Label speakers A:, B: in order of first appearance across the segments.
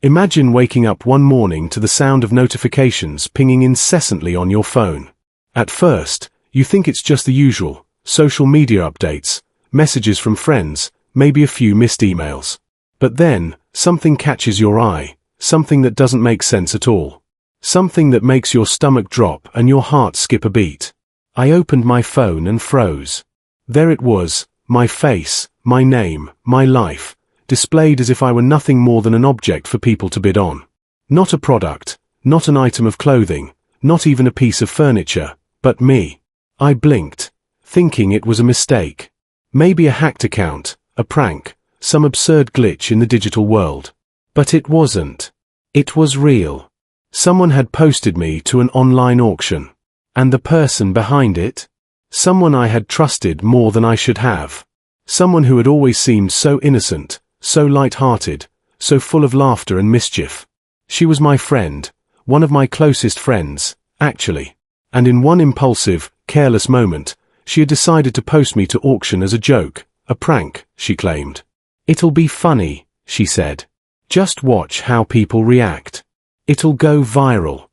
A: Imagine waking up one morning to the sound of notifications pinging incessantly on your phone. At first, you think it's just the usual, social media updates, messages from friends, maybe a few missed emails. But then, something catches your eye, something that doesn't make sense at all. Something that makes your stomach drop and your heart skip a beat. I opened my phone and froze. There it was, my face, my name, my life, displayed as if I were nothing more than an object for people to bid on. Not a product, not an item of clothing, not even a piece of furniture, but me. I blinked, thinking it was a mistake. Maybe a hacked account, a prank, some absurd glitch in the digital world. But it wasn't. It was real. Someone had posted me to an online auction. And the person behind it? Someone I had trusted more than I should have. Someone who had always seemed so innocent, so light-hearted, so full of laughter and mischief. She was my friend, one of my closest friends, actually. And in one impulsive, careless moment, she had decided to post me to auction as a joke, a prank, she claimed. "It'll be funny," she said. "Just watch how people react. It'll go viral."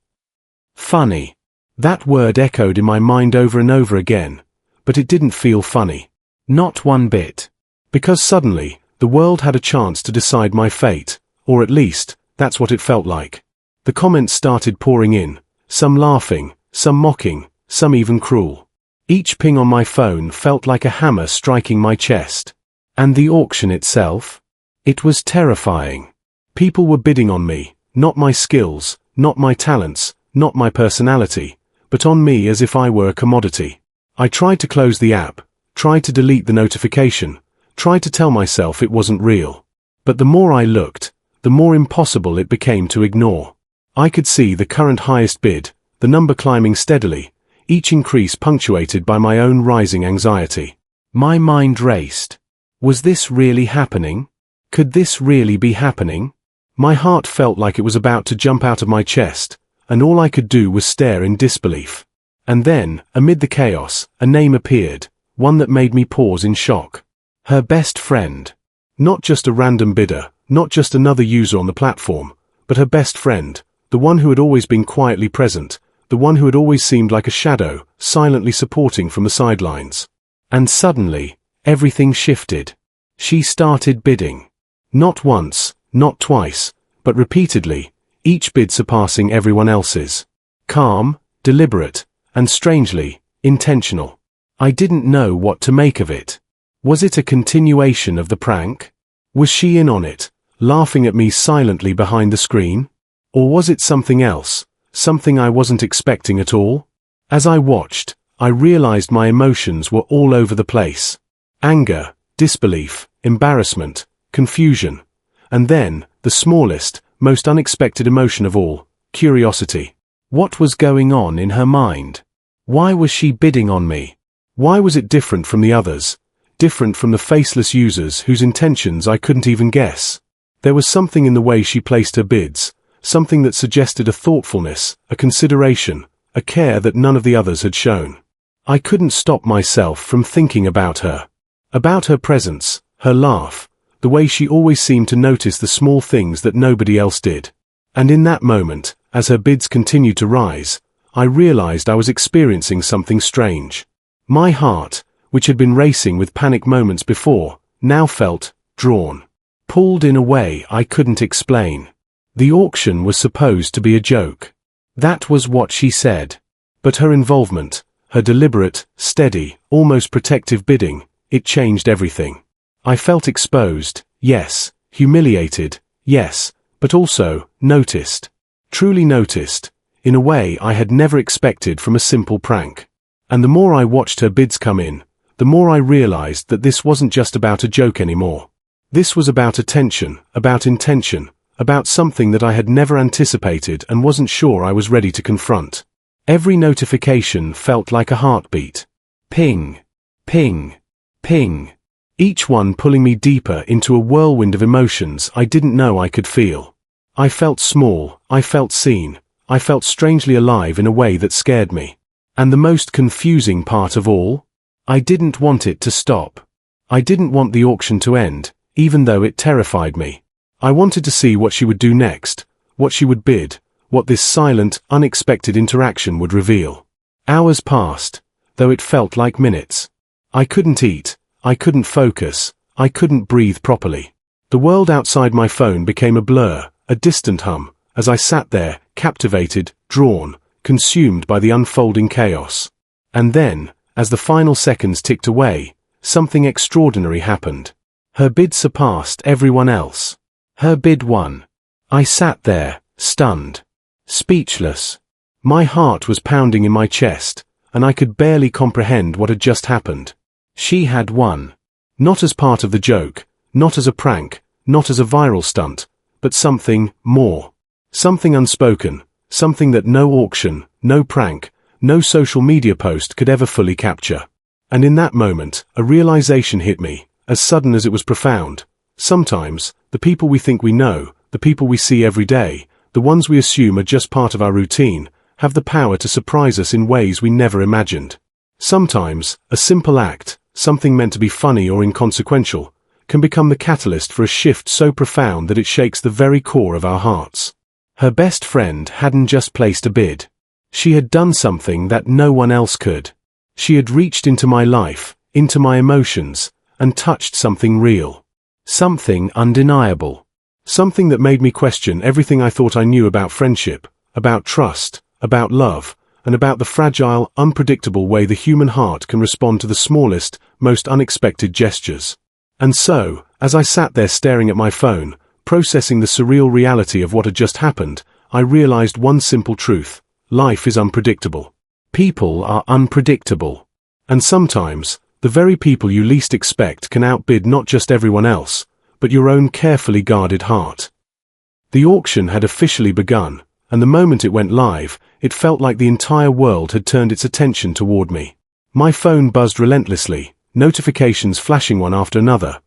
A: Funny. That word echoed in my mind over and over again, but it didn't feel funny. Not one bit. Because suddenly, the world had a chance to decide my fate, or at least, that's what it felt like. The comments started pouring in, some laughing, some mocking, some even cruel. Each ping on my phone felt like a hammer striking my chest. And the auction itself? It was terrifying. People were bidding on me, not my skills, not my talents, not my personality, but on me as if I were a commodity. I tried to close the app, tried to delete the notification, tried to tell myself it wasn't real. But the more I looked, the more impossible it became to ignore. I could see the current highest bid, the number climbing steadily, each increase punctuated by my own rising anxiety. My mind raced. Was this really happening? Could this really be happening? My heart felt like it was about to jump out of my chest, and all I could do was stare in disbelief. And then, amid the chaos, a name appeared, one that made me pause in shock. Her best friend. Not just a random bidder, not just another user on the platform, but her best friend, the one who had always been quietly present, the one who had always seemed like a shadow, silently supporting from the sidelines. And suddenly, everything shifted. She started bidding. Not once, not twice, but repeatedly, each bid surpassing everyone else's. Calm, deliberate, and strangely, intentional. I didn't know what to make of it. Was it a continuation of the prank? Was she in on it, laughing at me silently behind the screen? Or was it something else, something I wasn't expecting at all? As I watched, I realized my emotions were all over the place. Anger, disbelief, embarrassment, confusion. And then, the smallest, most unexpected emotion of all, curiosity. What was going on in her mind? Why was she bidding on me? Why was it different from the others? Different from the faceless users whose intentions I couldn't even guess? There was something in the way she placed her bids, something that suggested a thoughtfulness, a consideration, a care that none of the others had shown. I couldn't stop myself from thinking about her. About her presence, her laugh, the way she always seemed to notice the small things that nobody else did. And in that moment, as her bids continued to rise, I realized I was experiencing something strange. My heart, which had been racing with panic moments before, now felt drawn, pulled in a way I couldn't explain. The auction was supposed to be a joke. That was what she said. But her involvement, her deliberate, steady, almost protective bidding, it changed everything. I felt exposed, yes, humiliated, yes, but also noticed. Truly noticed, in a way I had never expected from a simple prank. And the more I watched her bids come in, the more I realized that this wasn't just about a joke anymore. This was about attention, about intention, about something that I had never anticipated and wasn't sure I was ready to confront. Every notification felt like a heartbeat. Ping, ping, ping. Each one pulling me deeper into a whirlwind of emotions I didn't know I could feel. I felt small, I felt seen, I felt strangely alive in a way that scared me. And the most confusing part of all? I didn't want it to stop. I didn't want the auction to end, even though it terrified me. I wanted to see what she would do next, what she would bid, what this silent, unexpected interaction would reveal. Hours passed, though it felt like minutes. I couldn't eat, I couldn't focus, I couldn't breathe properly. The world outside my phone became a blur, a distant hum, as I sat there, captivated, drawn, consumed by the unfolding chaos. And then, as the final seconds ticked away, something extraordinary happened. Her bid surpassed everyone else. Her bid won. I sat there, stunned, speechless. My heart was pounding in my chest, and I could barely comprehend what had just happened. She had won. Not as part of the joke, not as a prank, not as a viral stunt, but something more. Something unspoken, something that no auction, no prank, no social media post could ever fully capture. And in that moment, a realization hit me, as sudden as it was profound. Sometimes, the people we think we know, the people we see every day, the ones we assume are just part of our routine, have the power to surprise us in ways we never imagined. Sometimes, a simple act, something meant to be funny or inconsequential, can become the catalyst for a shift so profound that it shakes the very core of our hearts. Her best friend hadn't just placed a bid. She had done something that no one else could. She had reached into my life, into my emotions, and touched something real. Something undeniable. Something that made me question everything I thought I knew about friendship, about trust, about love, and about the fragile, unpredictable way the human heart can respond to the smallest, most unexpected gestures. And so, as I sat there staring at my phone, processing the surreal reality of what had just happened, I realized one simple truth. Life is unpredictable. People are unpredictable. And sometimes, the very people you least expect can outbid not just everyone else, but your own carefully guarded heart. The auction had officially begun, and the moment it went live, it felt like the entire world had turned its attention toward me. My phone buzzed relentlessly, notifications flashing one after another,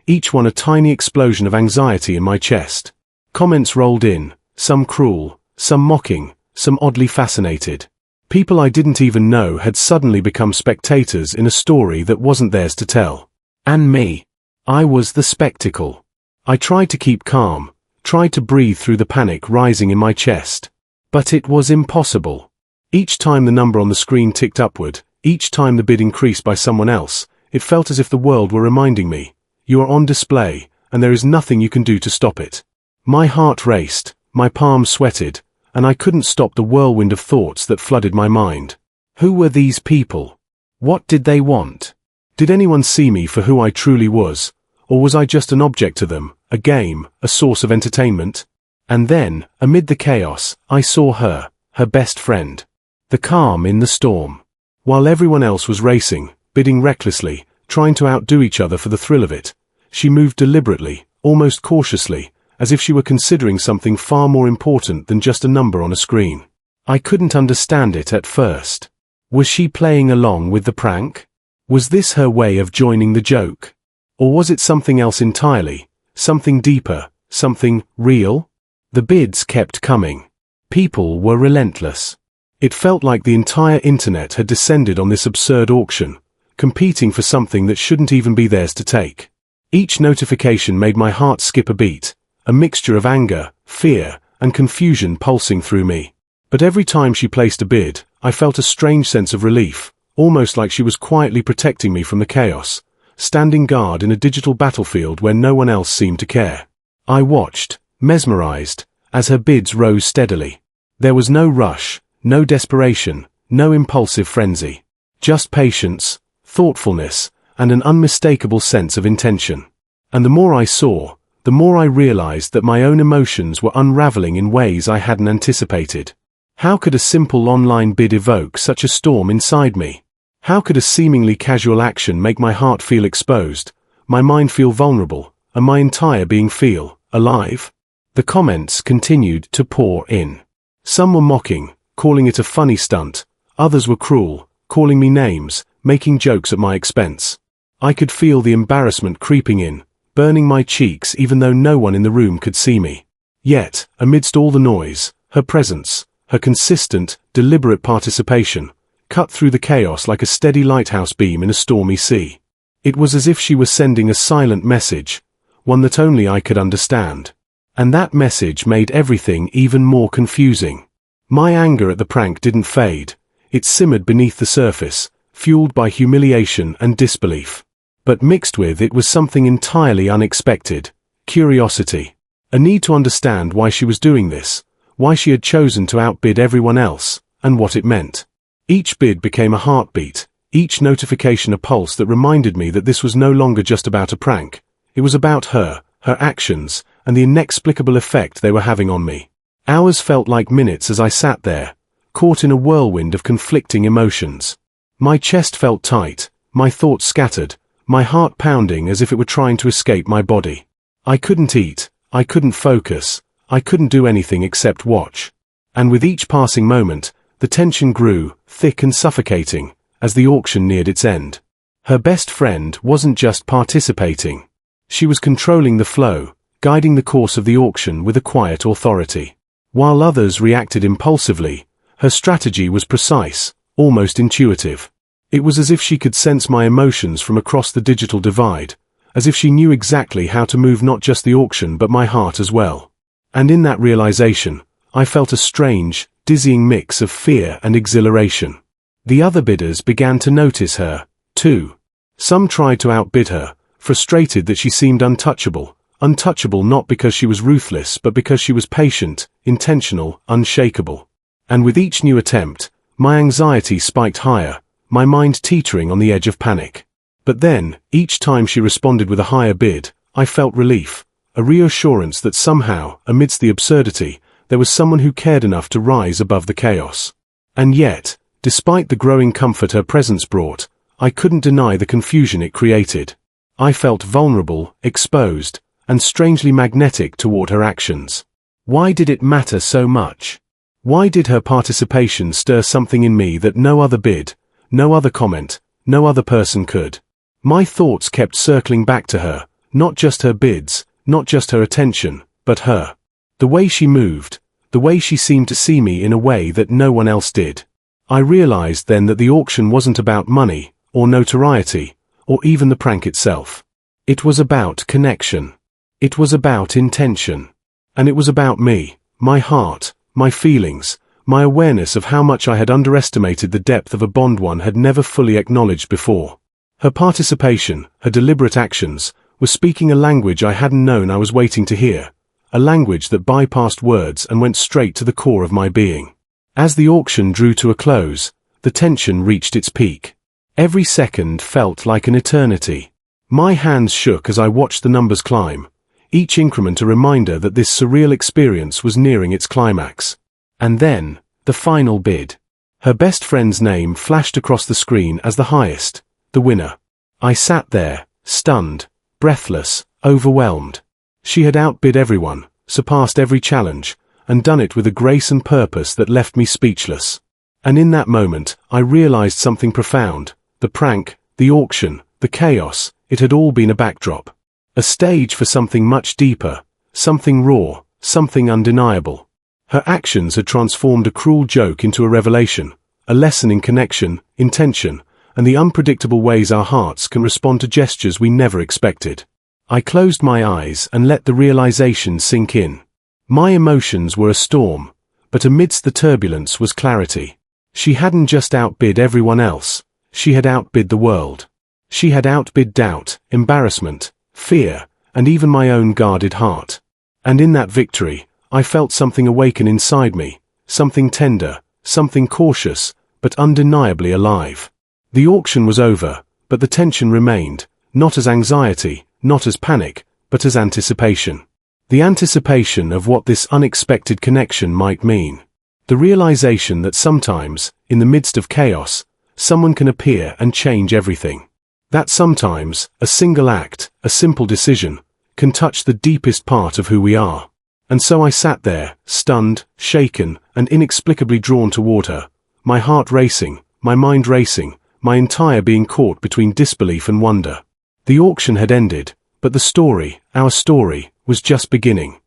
A: each one a tiny explosion of anxiety in my chest. Comments rolled in, some cruel, some mocking, some oddly fascinated. People I didn't even know had suddenly become spectators in a story that wasn't theirs to tell. And me. I was the spectacle. I tried to keep calm, tried to breathe through the panic rising in my chest. But it was impossible. Each time the number on the screen ticked upward, each time the bid increased by someone else, it felt as if the world were reminding me, you are on display, and there is nothing you can do to stop it. My heart raced, my palms sweated, and I couldn't stop the whirlwind of thoughts that flooded my mind. Who were these people? What did they want? Did anyone see me for who I truly was, or was I just an object to them, a game, a source of entertainment? And then, amid the chaos, I saw her, her best friend. The calm in the storm. While everyone else was racing, bidding recklessly, trying to outdo each other for the thrill of it, she moved deliberately, almost cautiously, as if she were considering something far more important than just a number on a screen. I couldn't understand it at first. Was she playing along with the prank? Was this her way of joining the joke? Or was it something else entirely, something deeper, something real? The bids kept coming. People were relentless. It felt like the entire internet had descended on this absurd auction, competing for something that shouldn't even be theirs to take. Each notification made my heart skip a beat, a mixture of anger, fear, and confusion pulsing through me. But every time she placed a bid, I felt a strange sense of relief, almost like she was quietly protecting me from the chaos, standing guard in a digital battlefield where no one else seemed to care. I watched, mesmerized, as her bids rose steadily. There was no rush, no desperation, no impulsive frenzy. Just patience, thoughtfulness, and an unmistakable sense of intention. And the more I saw, the more I realized that my own emotions were unraveling in ways I hadn't anticipated. How could a simple online bid evoke such a storm inside me? How could a seemingly casual action make my heart feel exposed, my mind feel vulnerable, and my entire being feel alive? The comments continued to pour in. Some were mocking, calling it a funny stunt. Others were cruel, calling me names, making jokes at my expense. I could feel the embarrassment creeping in, burning my cheeks even though no one in the room could see me. Yet, amidst all the noise, her presence, her consistent, deliberate participation, cut through the chaos like a steady lighthouse beam in a stormy sea. It was as if she was sending a silent message, one that only I could understand. And that message made everything even more confusing. My anger at the prank didn't fade. It simmered beneath the surface, fueled by humiliation and disbelief. But mixed with it was something entirely unexpected: curiosity. A need to understand why she was doing this, why she had chosen to outbid everyone else, and what it meant. Each bid became a heartbeat, each notification a pulse that reminded me that this was no longer just about a prank. It was about her, her actions, and the inexplicable effect they were having on me. Hours felt like minutes as I sat there, caught in a whirlwind of conflicting emotions. My chest felt tight, my thoughts scattered, my heart pounding as if it were trying to escape my body. I couldn't eat, I couldn't focus, I couldn't do anything except watch. And with each passing moment, the tension grew, thick and suffocating, as the auction neared its end. Her best friend wasn't just participating. She was controlling the flow, guiding the course of the auction with a quiet authority. While others reacted impulsively, her strategy was precise, almost intuitive. It was as if she could sense my emotions from across the digital divide, as if she knew exactly how to move not just the auction but my heart as well. And in that realization, I felt a strange, dizzying mix of fear and exhilaration. The other bidders began to notice her, too. Some tried to outbid her, frustrated that she seemed untouchable not because she was ruthless but because she was patient, intentional, unshakable. And with each new attempt, my anxiety spiked higher, my mind teetering on the edge of panic. But then, each time she responded with a higher bid, I felt relief, a reassurance that somehow, amidst the absurdity, there was someone who cared enough to rise above the chaos. And yet, despite the growing comfort her presence brought, I couldn't deny the confusion it created. I felt vulnerable, exposed, and strangely magnetic toward her actions. Why did it matter so much? Why did her participation stir something in me that no other bid, no other comment, no other person could? My thoughts kept circling back to her, not just her bids, not just her attention, but her. The way she moved, the way she seemed to see me in a way that no one else did. I realized then that the auction wasn't about money, or notoriety, or even the prank itself. It was about connection. It was about intention. And it was about me, my heart, my feelings, my awareness of how much I had underestimated the depth of a bond one had never fully acknowledged before. Her participation, her deliberate actions, were speaking a language I hadn't known I was waiting to hear, a language that bypassed words and went straight to the core of my being. As the auction drew to a close, the tension reached its peak. Every second felt like an eternity. My hands shook as I watched the numbers climb, each increment a reminder that this surreal experience was nearing its climax. And then, the final bid. Her best friend's name flashed across the screen as the highest, the winner. I sat there, stunned, breathless, overwhelmed. She had outbid everyone, surpassed every challenge, and done it with a grace and purpose that left me speechless. And in that moment, I realized something profound. The prank, the auction, the chaos, it had all been a backdrop. A stage for something much deeper, something raw, something undeniable. Her actions had transformed a cruel joke into a revelation, a lesson in connection, intention, and the unpredictable ways our hearts can respond to gestures we never expected. I closed my eyes and let the realization sink in. My emotions were a storm, but amidst the turbulence was clarity. She hadn't just outbid everyone else, she had outbid the world. She had outbid doubt, embarrassment, fear, and even my own guarded heart. And in that victory, I felt something awaken inside me, something tender, something cautious, but undeniably alive. The auction was over, but the tension remained, not as anxiety, not as panic, but as anticipation. The anticipation of what this unexpected connection might mean. The realization that sometimes, in the midst of chaos, someone can appear and change everything. That sometimes, a single act, a simple decision, can touch the deepest part of who we are. And so I sat there, stunned, shaken, and inexplicably drawn toward her, my heart racing, my mind racing, my entire being caught between disbelief and wonder. The auction had ended, but the story, our story, was just beginning.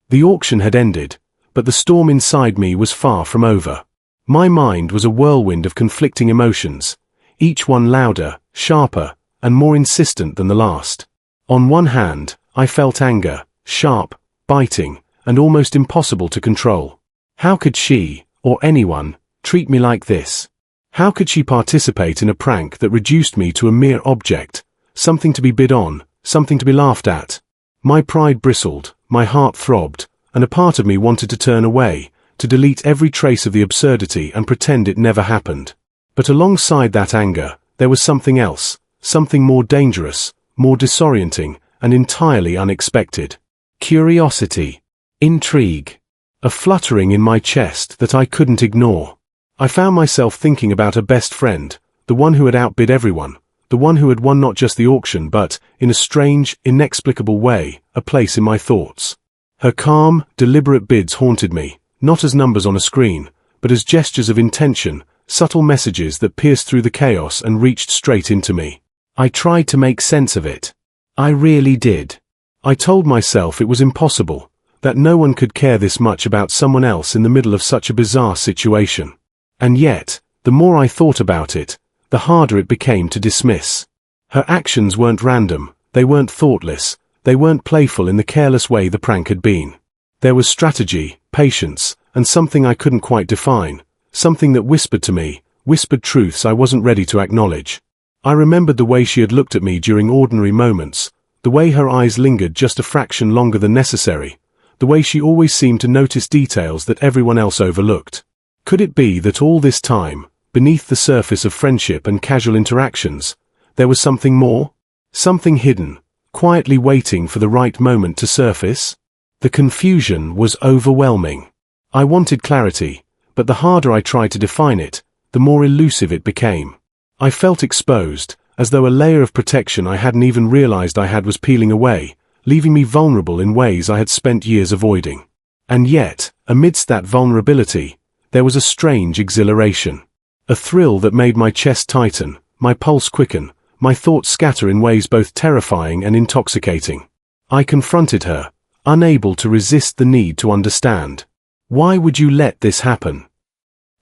A: The auction had ended, but the storm inside me was far from over. My mind was a whirlwind of conflicting emotions, each one louder, sharper, and more insistent than the last. On one hand, I felt anger, sharp, biting, and almost impossible to control. How could she, or anyone, treat me like this? How could she participate in a prank that reduced me to a mere object, something to be bid on, something to be laughed at? My pride bristled, my heart throbbed, and a part of me wanted to turn away, to delete every trace of the absurdity and pretend it never happened. But alongside that anger, there was something else, something more dangerous, more disorienting, and entirely unexpected. Curiosity. Intrigue. A fluttering in my chest that I couldn't ignore. I found myself thinking about her best friend, the one who had outbid everyone, the one who had won not just the auction but, in a strange, inexplicable way, a place in my thoughts. Her calm, deliberate bids haunted me, not as numbers on a screen, but as gestures of intention, subtle messages that pierced through the chaos and reached straight into me. I tried to make sense of it. I really did. I told myself it was impossible, that no one could care this much about someone else in the middle of such a bizarre situation. And yet, the more I thought about it, the harder it became to dismiss. Her actions weren't random, they weren't thoughtless, they weren't playful in the careless way the prank had been. There was strategy, patience, and something I couldn't quite define, something that whispered to me, whispered truths I wasn't ready to acknowledge. I remembered the way she had looked at me during ordinary moments, the way her eyes lingered just a fraction longer than necessary, the way she always seemed to notice details that everyone else overlooked. Could it be that all this time, beneath the surface of friendship and casual interactions, there was something more? Something hidden, quietly waiting for the right moment to surface? The confusion was overwhelming. I wanted clarity, but the harder I tried to define it, the more elusive it became. I felt exposed, as though a layer of protection I hadn't even realized I had was peeling away, leaving me vulnerable in ways I had spent years avoiding. And yet, amidst that vulnerability, there was a strange exhilaration. A thrill that made my chest tighten, my pulse quicken, my thoughts scatter in ways both terrifying and intoxicating. I confronted her, unable to resist the need to understand. Why would you let this happen?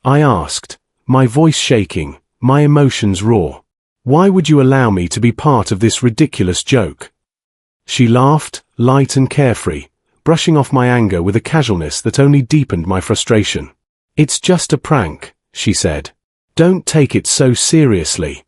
A: I asked, my voice shaking, my emotions raw. Why would you allow me to be part of this ridiculous joke? She laughed, light and carefree, brushing off my anger with a casualness that only deepened my frustration. It's just a prank, she said. Don't take it so seriously.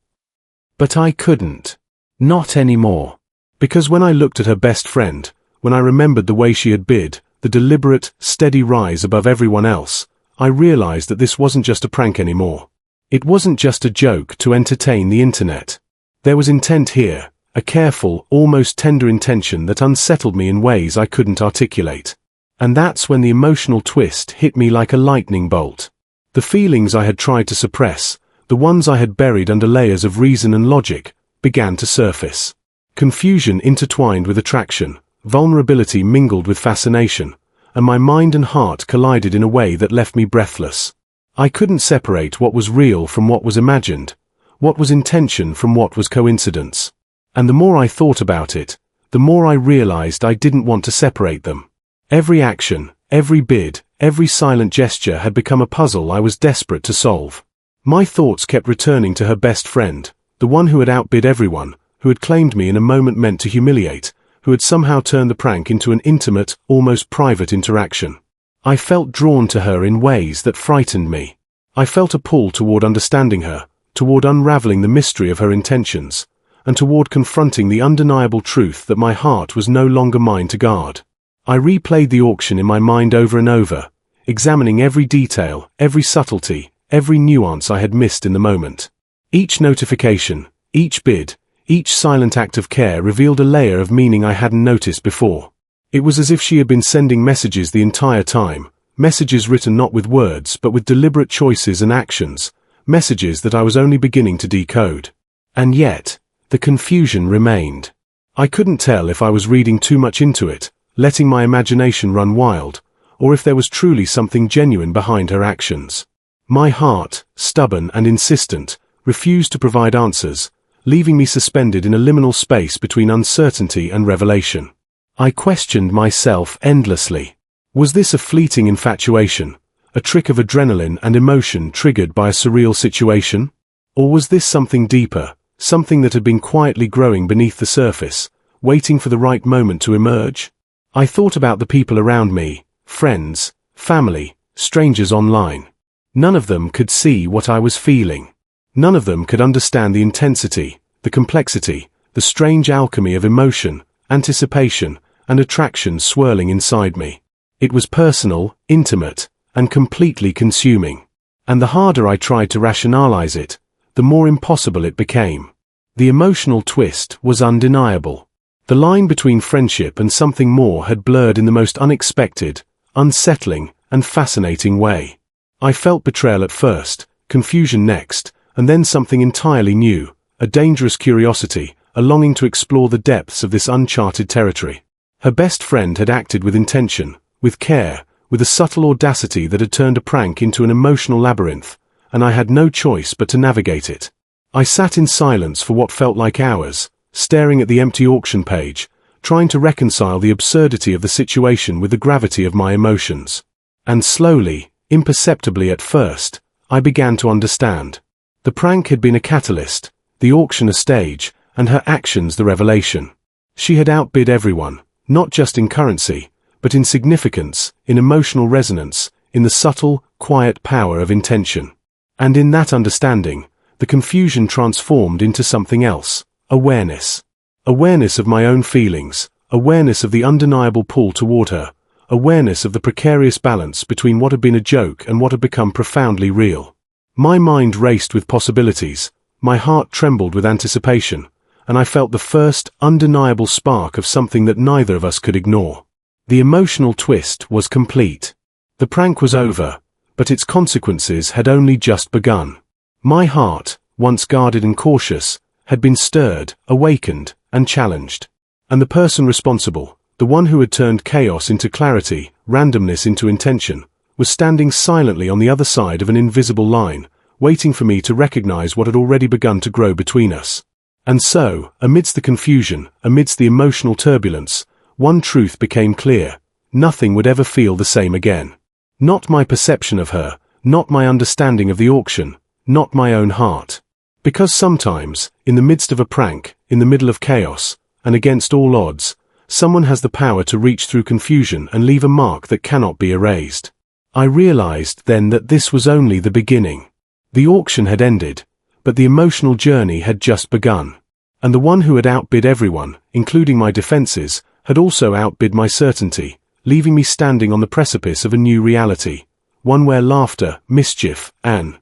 A: But I couldn't. Not anymore. Because when I looked at her best friend, when I remembered the way she had bid, the deliberate, steady rise above everyone else, I realized that this wasn't just a prank anymore. It wasn't just a joke to entertain the internet. There was intent here, a careful, almost tender intention that unsettled me in ways I couldn't articulate. And that's when the emotional twist hit me like a lightning bolt. The feelings I had tried to suppress, the ones I had buried under layers of reason and logic, began to surface. Confusion intertwined with attraction, vulnerability mingled with fascination, and my mind and heart collided in a way that left me breathless. I couldn't separate what was real from what was imagined, what was intention from what was coincidence. And the more I thought about it, the more I realized I didn't want to separate them. Every action, every bid, every silent gesture had become a puzzle I was desperate to solve. My thoughts kept returning to her best friend, the one who had outbid everyone, who had claimed me in a moment meant to humiliate, who had somehow turned the prank into an intimate, almost private interaction. I felt drawn to her in ways that frightened me. I felt a pull toward understanding her, toward unraveling the mystery of her intentions, and toward confronting the undeniable truth that my heart was no longer mine to guard. I replayed the auction in my mind over and over, examining every detail, every subtlety, every nuance I had missed in the moment. Each notification, each bid, each silent act of care revealed a layer of meaning I hadn't noticed before. It was as if she had been sending messages the entire time, messages written not with words but with deliberate choices and actions, messages that I was only beginning to decode. And yet, the confusion remained. I couldn't tell if I was reading too much into it, letting my imagination run wild, or if there was truly something genuine behind her actions. My heart, stubborn and insistent, refused to provide answers, leaving me suspended in a liminal space between uncertainty and revelation. I questioned myself endlessly. Was this a fleeting infatuation, a trick of adrenaline and emotion triggered by a surreal situation? Or was this something deeper, something that had been quietly growing beneath the surface, waiting for the right moment to emerge? I thought about the people around me, friends, family, strangers online. None of them could see what I was feeling. None of them could understand the intensity, the complexity, the strange alchemy of emotion, anticipation, and attraction swirling inside me. It was personal, intimate, and completely consuming. And the harder I tried to rationalize it, the more impossible it became. The emotional twist was undeniable. The line between friendship and something more had blurred in the most unexpected, unsettling, and fascinating way. I felt betrayal at first, confusion next, and then something entirely new, a dangerous curiosity, a longing to explore the depths of this uncharted territory. Her best friend had acted with intention, with care, with a subtle audacity that had turned a prank into an emotional labyrinth, and I had no choice but to navigate it. I sat in silence for what felt like hours, staring at the empty auction page, trying to reconcile the absurdity of the situation with the gravity of my emotions. And slowly, imperceptibly at first, I began to understand. The prank had been a catalyst, the auction a stage, and her actions the revelation. She had outbid everyone, not just in currency, but in significance, in emotional resonance, in the subtle, quiet power of intention. And in that understanding, the confusion transformed into something else. Awareness. Awareness of my own feelings, awareness of the undeniable pull toward her, awareness of the precarious balance between what had been a joke and what had become profoundly real. My mind raced with possibilities, my heart trembled with anticipation, and I felt the first, undeniable spark of something that neither of us could ignore. The emotional twist was complete. The prank was over, but its consequences had only just begun. My heart, once guarded and cautious, had been stirred, awakened, and challenged. And the person responsible, the one who had turned chaos into clarity, randomness into intention, was standing silently on the other side of an invisible line, waiting for me to recognize what had already begun to grow between us. And so, amidst the confusion, amidst the emotional turbulence, one truth became clear: nothing would ever feel the same again. Not my perception of her, not my understanding of the auction, not my own heart. Because sometimes, in the midst of a prank, in the middle of chaos, and against all odds, someone has the power to reach through confusion and leave a mark that cannot be erased. I realized then that this was only the beginning. The auction had ended, but the emotional journey had just begun. And the one who had outbid everyone, including my defenses, had also outbid my certainty, leaving me standing on the precipice of a new reality, one where laughter, mischief, and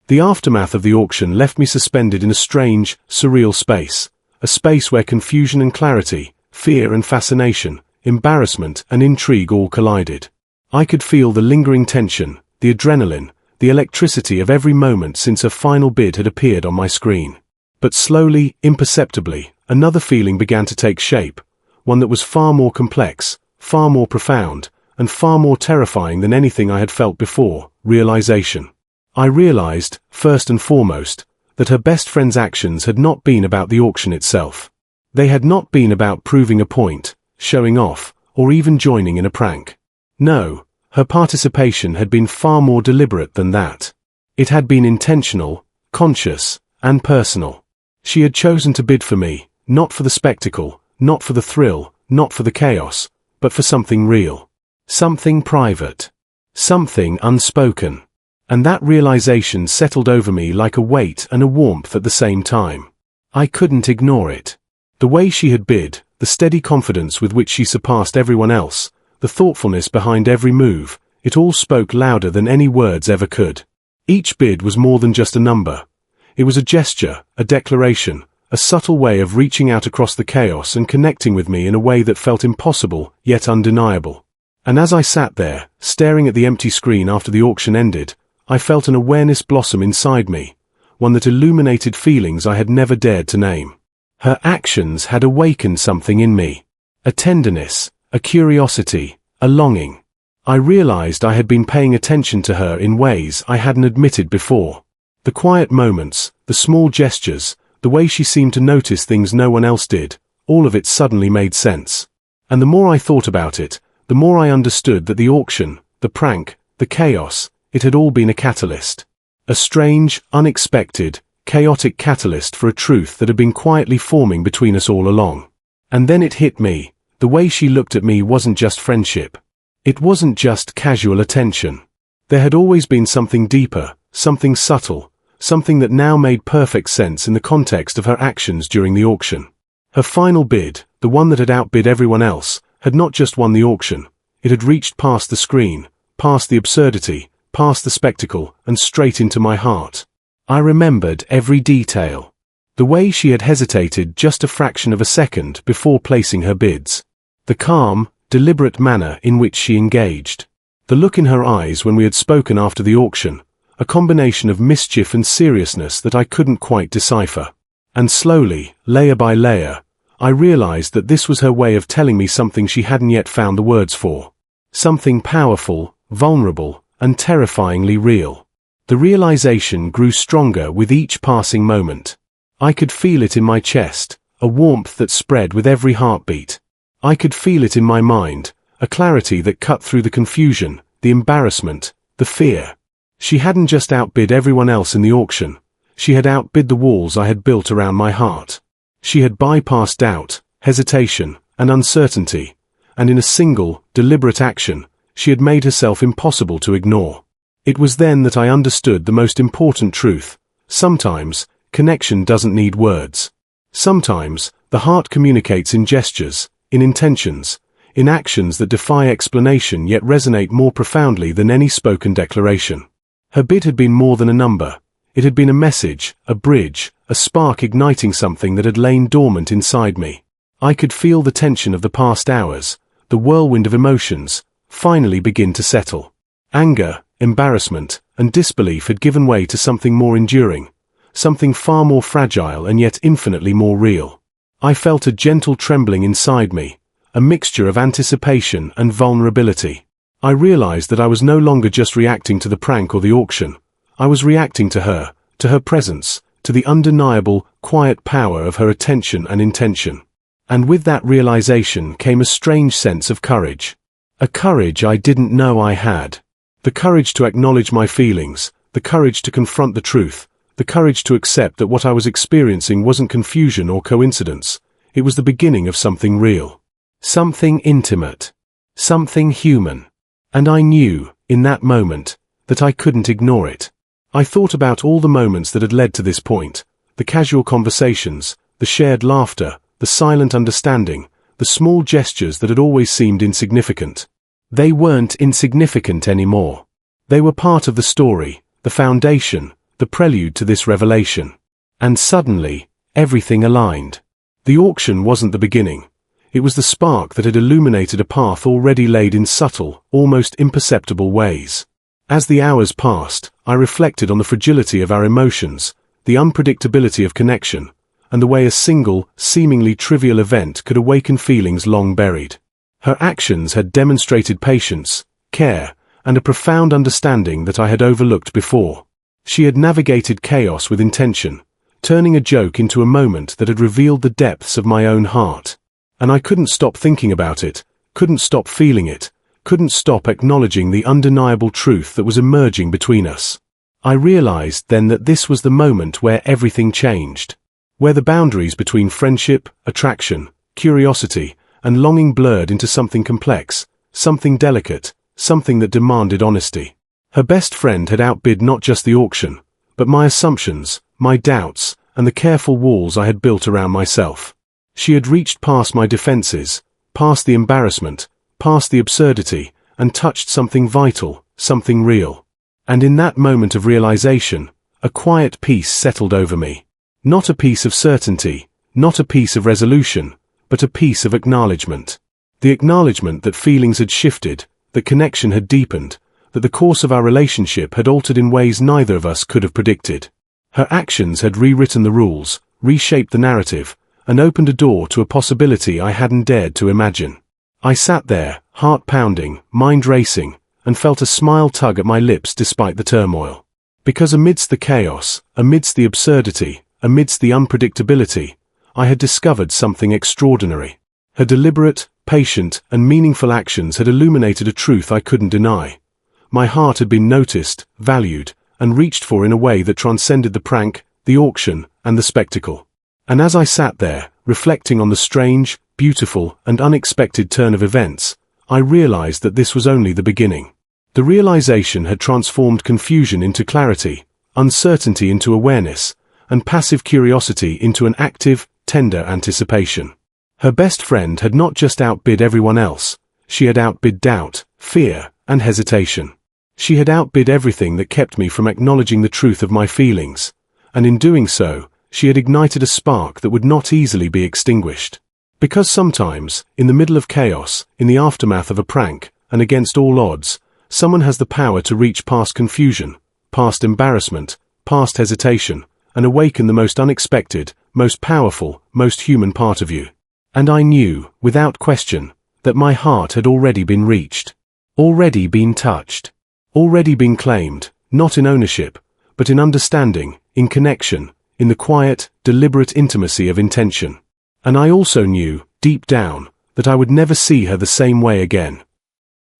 A: the aftermath of the auction left me suspended in a strange, surreal space, a space where confusion and clarity, fear and fascination, embarrassment and intrigue all collided. I could feel the lingering tension, the adrenaline, the electricity of every moment since her final bid had appeared on my screen. But slowly, imperceptibly, another feeling began to take shape, one that was far more complex, far more profound, and far more terrifying than anything I had felt before: realization. I realized, first and foremost, that her best friend's actions had not been about the auction itself. They had not been about proving a point, showing off, or even joining in a prank. No, her participation had been far more deliberate than that. It had been intentional, conscious, and personal. She had chosen to bid for me, not for the spectacle, not for the thrill, not for the chaos, but for something real. Something private. Something unspoken. And that realization settled over me like a weight and a warmth at the same time. I couldn't ignore it. The way she had bid, the steady confidence with which she surpassed everyone else, the thoughtfulness behind every move, it all spoke louder than any words ever could. Each bid was more than just a number. It was a gesture, a declaration, a subtle way of reaching out across the chaos and connecting with me in a way that felt impossible, yet undeniable. And as I sat there, staring at the empty screen after the auction ended, I felt an awareness blossom inside me, one that illuminated feelings I had never dared to name. Her actions had awakened something in me. A tenderness, a curiosity, a longing. I realized I had been paying attention to her in ways I hadn't admitted before. The quiet moments, the small gestures, the way she seemed to notice things no one else did, all of it suddenly made sense. And the more I thought about it, the more I understood that the auction, the prank, the chaos, it had all been a catalyst. A strange, unexpected, chaotic catalyst for a truth that had been quietly forming between us all along. And then it hit me, The way she looked at me wasn't just friendship. It wasn't just casual attention. There had always been something deeper, something subtle, something that now made perfect sense in the context of her actions during the auction. Her final bid, the one that had outbid everyone else, had not just won the auction. It had reached past the screen, past the absurdity, past the spectacle, and straight into my heart. I remembered every detail. The way she had hesitated just a fraction of a second before placing her bids. The calm, deliberate manner in which she engaged. The look in her eyes when we had spoken after the auction, a combination of mischief and seriousness that I couldn't quite decipher. And slowly, layer by layer, I realized that this was her way of telling me something she hadn't yet found the words for. Something powerful, vulnerable, and terrifyingly real. The realization grew stronger with each passing moment. I could feel it in my chest, a warmth that spread with every heartbeat. I could feel it in my mind, a clarity that cut through the confusion, the embarrassment, the fear. She hadn't just outbid everyone else in the auction. She had outbid the walls I had built around my heart. She had bypassed doubt, hesitation, and uncertainty, and in a single, deliberate action, she had made herself impossible to ignore. It was then that I understood the most important truth. Sometimes, connection doesn't need words. Sometimes, the heart communicates in gestures, in intentions, in actions that defy explanation yet resonate more profoundly than any spoken declaration. Her bid had been more than a number. It had been a message, a bridge, a spark igniting something that had lain dormant inside me. I could feel the tension of the past hours, the whirlwind of emotions, finally begin to settle. Anger, embarrassment, and disbelief had given way to something more enduring, something far more fragile and yet infinitely more real. I felt a gentle trembling inside me, a mixture of anticipation and vulnerability. I realized that I was no longer just reacting to the prank or the auction. I was reacting to her presence, to the undeniable, quiet power of her attention and intention. And with that realization came a strange sense of courage. A courage I didn't know I had. The courage to acknowledge my feelings, the courage to confront the truth, the courage to accept that what I was experiencing wasn't confusion or coincidence. It was the beginning of something real. Something intimate. Something human. And I knew, in that moment, that I couldn't ignore it. I thought about all the moments that had led to this point, the casual conversations, the shared laughter, the silent understanding, the small gestures that had always seemed insignificant. They weren't insignificant anymore. They were part of the story, the foundation, the prelude to this revelation. And suddenly, everything aligned. The auction wasn't the beginning. It was the spark that had illuminated a path already laid in subtle, almost imperceptible ways. As the hours passed, I reflected on the fragility of our emotions, the unpredictability of connection, and the way a single, seemingly trivial event could awaken feelings long buried. Her actions had demonstrated patience, care, and a profound understanding that I had overlooked before. She had navigated chaos with intention, turning a joke into a moment that had revealed the depths of my own heart. And I couldn't stop thinking about it, couldn't stop feeling it, couldn't stop acknowledging the undeniable truth that was emerging between us. I realized then that this was the moment where everything changed, where the boundaries between friendship, attraction, curiosity, and longing blurred into something complex, something delicate, something that demanded honesty. Her best friend had outbid not just the auction, but my assumptions, my doubts, and the careful walls I had built around myself. She had reached past my defenses, past the embarrassment, past the absurdity, and touched something vital, something real. And in that moment of realization, a quiet peace settled over me. Not a peace of certainty, not a peace of resolution, but a peace of acknowledgement. The acknowledgement that feelings had shifted, that connection had deepened, that the course of our relationship had altered in ways neither of us could have predicted. Her actions had rewritten the rules, reshaped the narrative, and opened a door to a possibility I hadn't dared to imagine. I sat there, heart pounding, mind racing, and felt a smile tug at my lips despite the turmoil. Because amidst the chaos, amidst the absurdity, amidst the unpredictability, I had discovered something extraordinary. Her deliberate, patient, and meaningful actions had illuminated a truth I couldn't deny. My heart had been noticed, valued, and reached for in a way that transcended the prank, the auction, and the spectacle. And as I sat there, reflecting on the strange, beautiful, and unexpected turn of events, I realized that this was only the beginning. The realization had transformed confusion into clarity, uncertainty into awareness, and passive curiosity into an active, tender anticipation. Her best friend had not just outbid everyone else, she had outbid doubt, fear, and hesitation. She had outbid everything that kept me from acknowledging the truth of my feelings, and in doing so, she had ignited a spark that would not easily be extinguished. Because sometimes, in the middle of chaos, in the aftermath of a prank, and against all odds, someone has the power to reach past confusion, past embarrassment, past hesitation, and awaken the most unexpected, most powerful, most human part of you. And I knew, without question, that my heart had already been reached, already been touched, already been claimed, not in ownership, but in understanding, in connection, in the quiet, deliberate intimacy of intention. And I also knew, deep down, that I would never see her the same way again.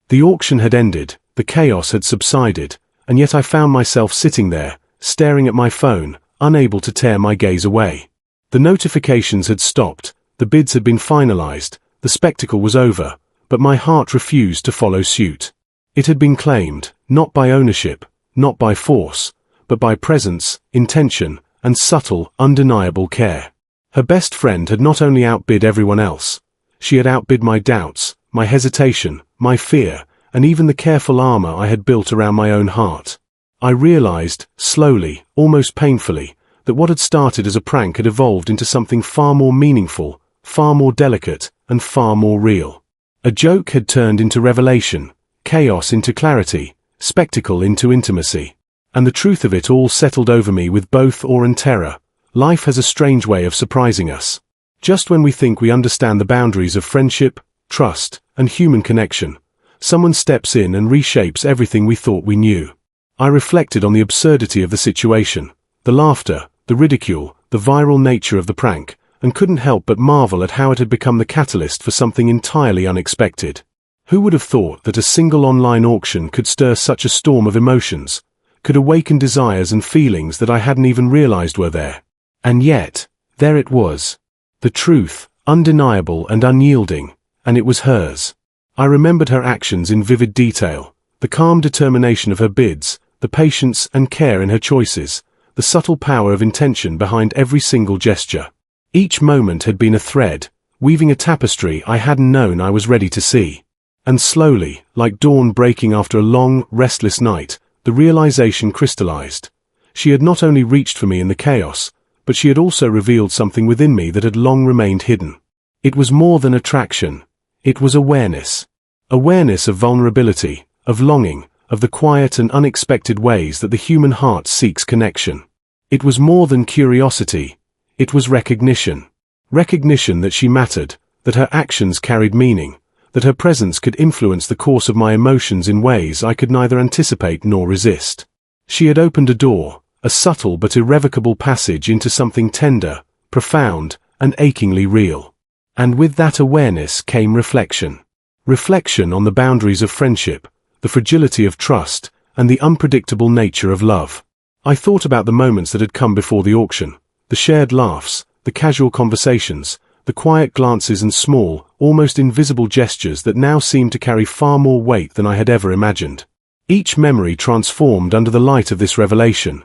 A: The auction had ended, the chaos had subsided, and yet I found myself sitting there, staring at my phone, unable to tear my gaze away. The notifications had stopped, the bids had been finalized, the spectacle was over, but my heart refused to follow suit. It had been claimed, not by ownership, not by force, but by presence, intention, and subtle, undeniable care. Her best friend had not only outbid everyone else, she had outbid my doubts, my hesitation, my fear, and even the careful armor I had built around my own heart. I realized, slowly, almost painfully, that what had started as a prank had evolved into something far more meaningful, far more delicate, and far more real. A joke had turned into revelation, chaos into clarity, spectacle into intimacy. And the truth of it all settled over me with both awe and terror. Life has a strange way of surprising us. Just when we think we understand the boundaries of friendship, trust, and human connection, someone steps in and reshapes everything we thought we knew. I reflected on the absurdity of the situation, the laughter, the ridicule, the viral nature of the prank, and couldn't help but marvel at how it had become the catalyst for something entirely unexpected. Who would have thought that a single online auction could stir such a storm of emotions, could awaken desires and feelings that I hadn't even realized were there? And yet, there it was. The truth, undeniable and unyielding, and it was hers. I remembered her actions in vivid detail, the calm determination of her bids, the patience and care in her choices, the subtle power of intention behind every single gesture. Each moment had been a thread, weaving a tapestry I hadn't known I was ready to see. And slowly, like dawn breaking after a long, restless night, the realization crystallized. She had not only reached for me in the chaos, but she had also revealed something within me that had long remained hidden. It was more than attraction. It was awareness. Awareness of vulnerability, of longing, of the quiet and unexpected ways that the human heart seeks connection. It was more than curiosity. It was recognition. Recognition that she mattered, that her actions carried meaning, that her presence could influence the course of my emotions in ways I could neither anticipate nor resist. She had opened a door, a subtle but irrevocable passage into something tender, profound, and achingly real. And with that awareness came reflection. Reflection on the boundaries of friendship, the fragility of trust, and the unpredictable nature of love. I thought about the moments that had come before the auction, the shared laughs, the casual conversations, the quiet glances and small, almost invisible gestures that now seemed to carry far more weight than I had ever imagined. Each memory transformed under the light of this revelation,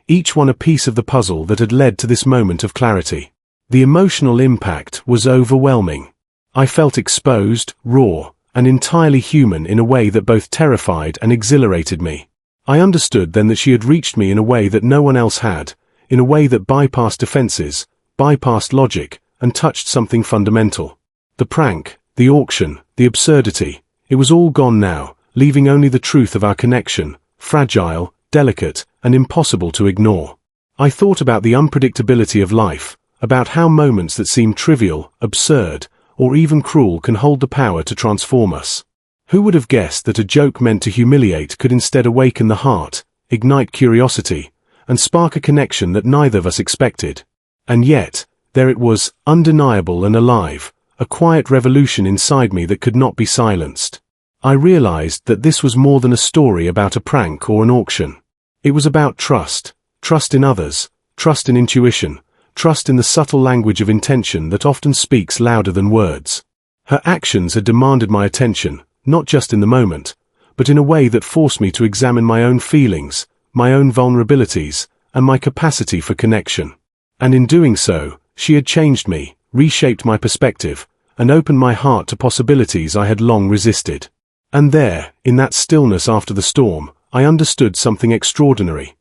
A: each one a piece of the puzzle that had led to this moment of clarity. The emotional impact was overwhelming. I felt exposed, raw, and entirely human in a way that both terrified and exhilarated me. I understood then that she had reached me in a way that no one else had, in a way that bypassed defenses, bypassed logic, and touched something fundamental. The prank, the auction, the absurdity, it was all gone now, leaving only the truth of our connection, fragile, delicate, and impossible to ignore. I thought about the unpredictability of life, about how moments that seem trivial, absurd, or even cruel can hold the power to transform us. Who would have guessed that a joke meant to humiliate could instead awaken the heart, ignite curiosity, and spark a connection that neither of us expected? And yet, there it was, undeniable and alive, a quiet revolution inside me that could not be silenced. I realized that this was more than a story about a prank or an auction. It was about trust, trust in others, trust in intuition, trust in the subtle language of intention that often speaks louder than words. Her actions had demanded my attention, not just in the moment, but in a way that forced me to examine my own feelings, my own vulnerabilities, and my capacity for connection. And in doing so, she had changed me, reshaped my perspective, and opened my heart to possibilities I had long resisted. And there, in that stillness after the storm, I understood something extraordinary.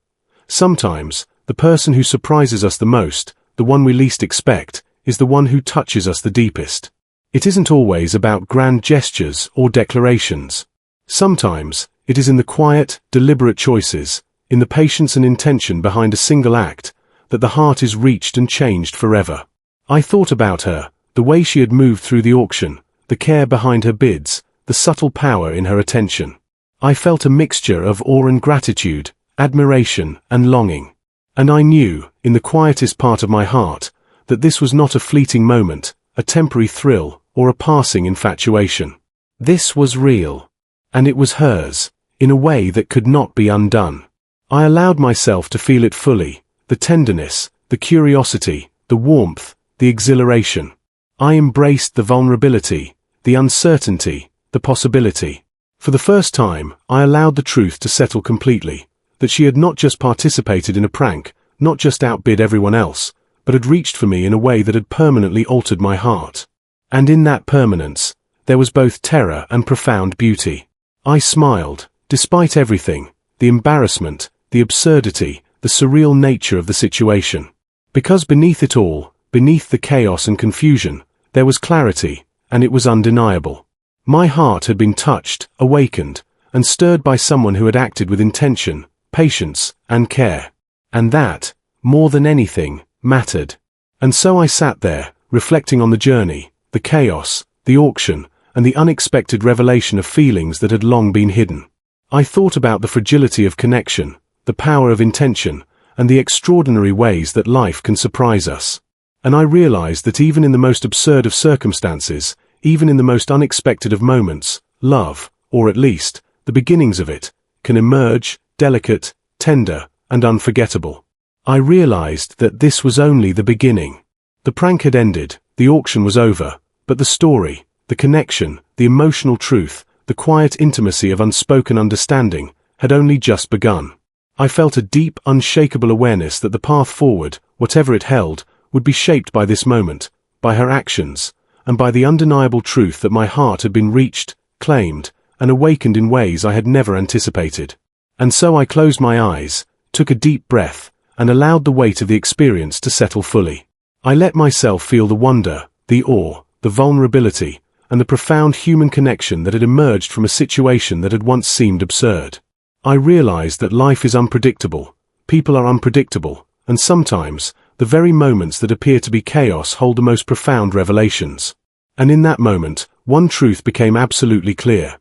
A: Sometimes, the person who surprises us the most, the one we least expect, is the one who touches us the deepest. It isn't always about grand gestures or declarations. Sometimes, it is in the quiet, deliberate choices, in the patience and intention behind a single act, that the heart is reached and changed forever. I thought about her, the way she had moved through the auction, the care behind her bids, the subtle power in her attention. I felt a mixture of awe and gratitude, admiration and longing. And I knew, in the quietest part of my heart, that this was not a fleeting moment, a temporary thrill, or a passing infatuation. This was real. And it was hers, in a way that could not be undone. I allowed myself to feel it fully, the tenderness, the curiosity, the warmth, the exhilaration. I embraced the vulnerability, the uncertainty, the possibility. For the first time, I allowed the truth to settle completely, that she had not just participated in a prank, not just outbid everyone else, but had reached for me in a way that had permanently altered my heart. And in that permanence, there was both terror and profound beauty. I smiled, despite everything, the embarrassment, the absurdity, the surreal nature of the situation. Because beneath it all, beneath the chaos and confusion, there was clarity, and it was undeniable. My heart had been touched, awakened, and stirred by someone who had acted with intention, patience, and care. And that, more than anything, mattered. And so I sat there, reflecting on the journey, the chaos, the auction, and the unexpected revelation of feelings that had long been hidden. I thought about the fragility of connection, the power of intention, and the extraordinary ways that life can surprise us. And I realized that even in the most absurd of circumstances, even in the most unexpected of moments, love, or at least, the beginnings of it, can emerge, delicate, tender, and unforgettable. I realized that this was only the beginning. The prank had ended, the auction was over, but the story, the connection, the emotional truth, the quiet intimacy of unspoken understanding, had only just begun. I felt a deep, unshakable awareness that the path forward, whatever it held, would be shaped by this moment, by her actions, and by the undeniable truth that my heart had been reached, claimed, and awakened in ways I had never anticipated. And so I closed my eyes, took a deep breath, and allowed the weight of the experience to settle fully. I let myself feel the wonder, the awe, the vulnerability, and the profound human connection that had emerged from a situation that had once seemed absurd. I realized that life is unpredictable, people are unpredictable, and sometimes, the very moments that appear to be chaos hold the most profound revelations. And in that moment, one truth became absolutely clear.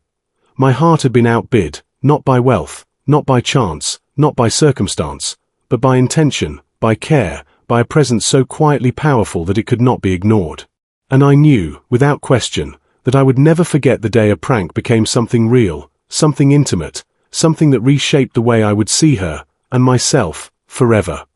A: My heart had been outbid, not by wealth, not by chance, not by circumstance, but by intention, by care, by a presence so quietly powerful that it could not be ignored. And I knew, without question, that I would never forget the day a prank became something real, something intimate, something that reshaped the way I would see her, and myself, forever.